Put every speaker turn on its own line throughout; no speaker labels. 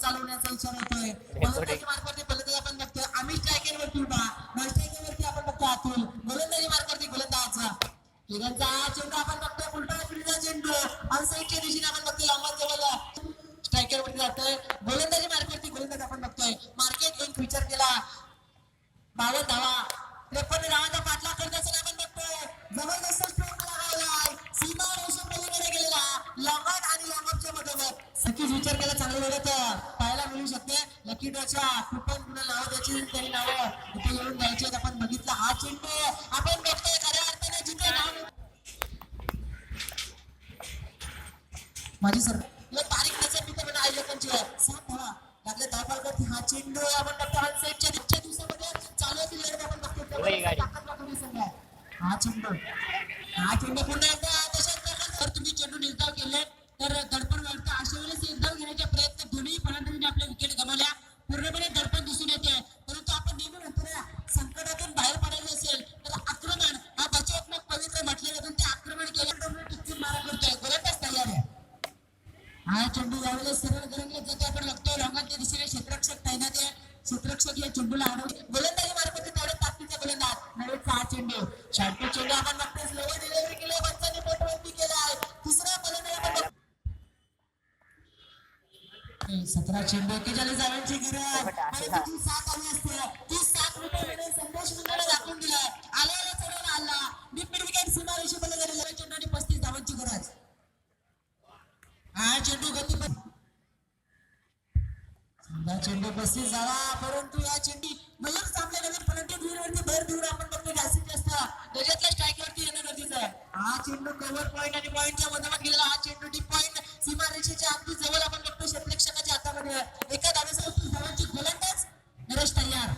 चालवण्याचा विचार होतोय. गोलंदाजी मार्गावरती फलंदाज आपण बघतोय आम्ही स्ट्रायकरवरती उभा, नॉन स्ट्रायकरवरती आपण बघतो अतुल. गोलंदाजी मार्गावरती गोलंदाज तिघांचा चेंडू आपण बघतोय उलटा फिरता चेंडू ऑनसाइडच्या दिशेने आपण बघतोय लॉंग जवळ स्ट्रायकर वरती जातोय. गोलंदाजी मार्गावरती गोलंदाज आपण बघतोय. मार्केट एक विचार केला 52 धावा 53 धावांचा पाठलाग करत असताना आपण बघतोय जबरदस्त स्ट्रोक लगावलाय सीमा रेषे पलीकडे गेलेला लॉंगॉन आणि लॉंगॉनच्या मधोमध सकीच विचार केला चांगलं वेळेत पाहायला मिळू शकते. लकी ड्रॉच्या कुपन पुन्हा नाव द्यायची तरी नावं इथे येऊन द्यायचे. आपण बघितलं हा चेंडू आपण बघतोय खऱ्या अर्थाने जिथे नाव माझी सर तारीख नजर तिथे पण आयोजकांची 7 धावा लागले धावफलकावरती हा चेंडू आपण बघतो ऑनसाइडच्या दिवसामध्ये चालू असलेली लढत आपण बघतो ताकद दाखवली संघ हा चेंडू पुन्हा एकदा तशाच प्रकारे जर तुम्ही चेंडू निर्धाव केले तर दडपण वाढतं. अशा वेळेस निर्धाव घेण्याच्या प्रयत्न दोन्ही फलंदाजांनी आपल्या विकेट गमावल्या. पूर्णपणे दडपण दिसून येते. परंतु आपण नेहमी म्हणतो ना संकटातून बाहेर पडायचं असेल तर आक्रमण हा बचावात्मक पवित्र म्हटलं जातं. ते आक्रमण केल्यानंतर टिच्चून मारा करतोय गोलंदाज तयार आहे. हा चेंडू यावेळेस सरळ गरंगत जातो आपण बघतो लॉंगॉनच्या दिशेने क्षेत्ररक्षक तैनात आहे. क्षेत्ररक्षक या चेंडूला अडवले गोलंदाजी मार्फत तेवढे ताकदीचा गोलंदाज नव्हे हा चेंडू शॉर्ट चेंडू आपण बघतो स्लोवर डिलिव्हरी केली पंचाने पोटवरती केला आहे. तिसरा गोलंदाज आपण 17 चेंडू 41 धावांची गरज परंतु 7 आली असते ती 7 रुपये संदेश मंडळाला दाखवून दिला आल्याला चढवला आला मिड विकेट सीमा रेषे पलीकडे चेंडू आणि 35 धावांची गरज. हा चेंडू गती चेंडू 35 झाला परंतु या चेंडू मयूर सामने नवीन फलंदाज वरती भर देऊन आपण बघतो जास्तीत जास्त गजतल्या स्ट्राईकवरती येणं गरजेचं आहे. हा चेंडू कव्हर पॉईंट आणि पॉईंटच्या मधोमध गेलेला हा चेंडू डीप पॉईंट सीमा रेषेच्या अगदी जवळ आपण बघतो क्षेत्ररक्षकाच्या हातामध्ये एका धावेसह 30 धावांची गोलंदाज नरेश तयार.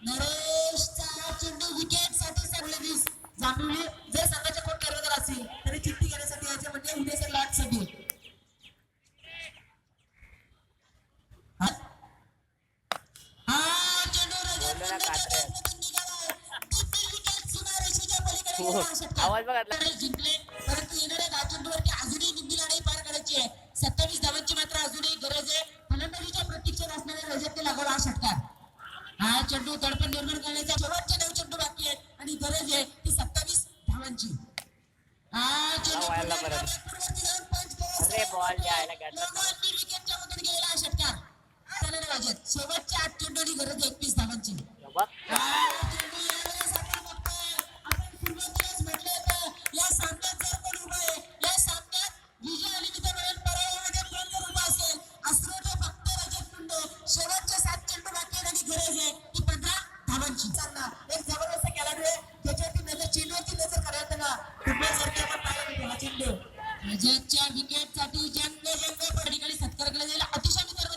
नरेशचा हा चेंडू विकेट साठी सरले जांभुली जर संघाच्या कोण कर्णधार असेल तरी चिठ्ठी घेण्यासाठी याच्यामध्ये उद्या सर लाट सगळी
आवाज बघा
जिंकले परंतु येणाऱ्या 10 चेंडूवरती अजूनही निंदी लढाई पार करायची आहे. 27 धावांची मात्र अजूनही गरज आहे. फलंदाजीच्या प्रतीक्षेत असणाऱ्या रजत लागवला हा षटकार. हा चेंडू दडपण निर्माण करण्याचा शेवटचे 9 चेंडू बाकी आहेत आणि गरज आहे ती 27 धावांची. हा चेंडू विकेटच्या मधून गेलेला हा षटकार शेवटच्या 8 चेंडूची गरज 31 धावांची. या सामन्यात जर कोण उभा आहे या सामन्यात विजय आणि मित्रांनो पराभवामध्ये कोण जर उभा असेल अस्रोटे फक्त रजत कुंडे शेवटचे 7 चेंडू बाकी आहेत आणि गरज आहे ती 15 धावांची. एक जबरदस्त खेळाडू आहे त्याच्यावरती नजर चेंडूवरती नजर करायचं ना फुटबॉलसारखे आपण पाहायला मिळतो हा चेंडू रजतच्या विकेटसाठी जंग ठिकाणी सत्कार केला जाईल. अतिशय मित्रांनो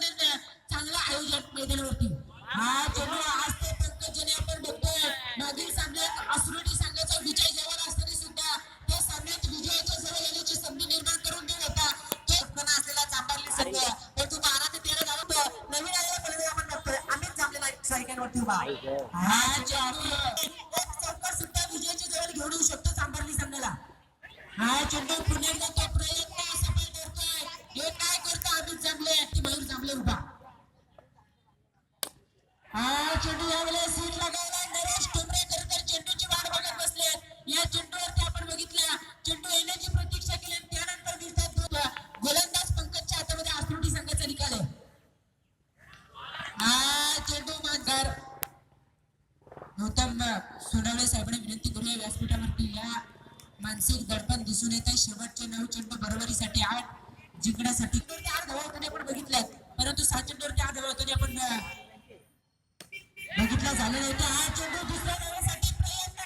चांगलं आयोजन मैदानावरती. हा चेंडू आज ते पंकजने आपण बघतोय मागील सामन्यात अस्रोटी संघाचा विजय जवळ असताना सुद्धा त्या सामन्यात विजयाच्या जवळ येण्याची संधी निर्माण करून देत होता तो पण असलेला चांभारली संघ परंतु 12 ते 13 धावा नवीन आलेला फलंदाज आपण बघतोय अमित जांभलेला सायकलवरती उभा. हा चेंडू एक चौकार सुद्धा विजयाच्या जवळ घेऊन येऊ शकतो चांभारली संघाला. हा चेंडू पुन्हा एकदा तो प्रयत्न सफल करतोय. हे काय करतो अमित जांभले ती मयूर जांभले उभा. हा चेंडू यावेळेस सीट लगावला नरेश ठोंबरे खरं चेंडूची वाट बघत बसले. या चेंडूवरती आपण बघितलं चेंडू येण्याची प्रतीक्षा केली आणि त्यानंतर दिसतात गोलंदाज पंकजच्या हातामध्ये आसरुटी संघाचा निकाल आहे. हा चेंडू मांजर गौतम सोनवणे साहेबांना विनंती करूया व्यासपीठावरती या मानसिक दडपण दिसून येत आहे. शेवटचे 9 चेंडू बरोबरीसाठी 8 जिंकण्यासाठी 8 धावा होताना आपण बघितल्यात परंतु 7 चेंडूवरती 8 धावा होताना आपण बघितला झालेला होता. हा चेंडू दुसऱ्या धावेसाठी प्रयत्न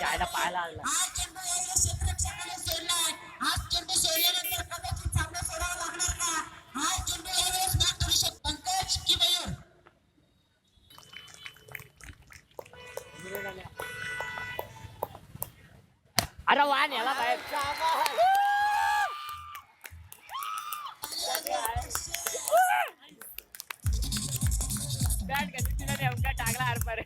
जायला पाहायला आला.
हा चेंडू यावेळेस क्षेत्ररक्षकाने सोडलाय. हा चेंडू सोडल्यानंतर कदाचित सामना सोडावा लागणार का? हा चेंडू यावेळेस बाद करू शकतो पंकज की मयूर.
अरे वान याला बाहेर टाकला आरपार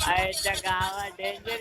आयच्या गावात डेंजर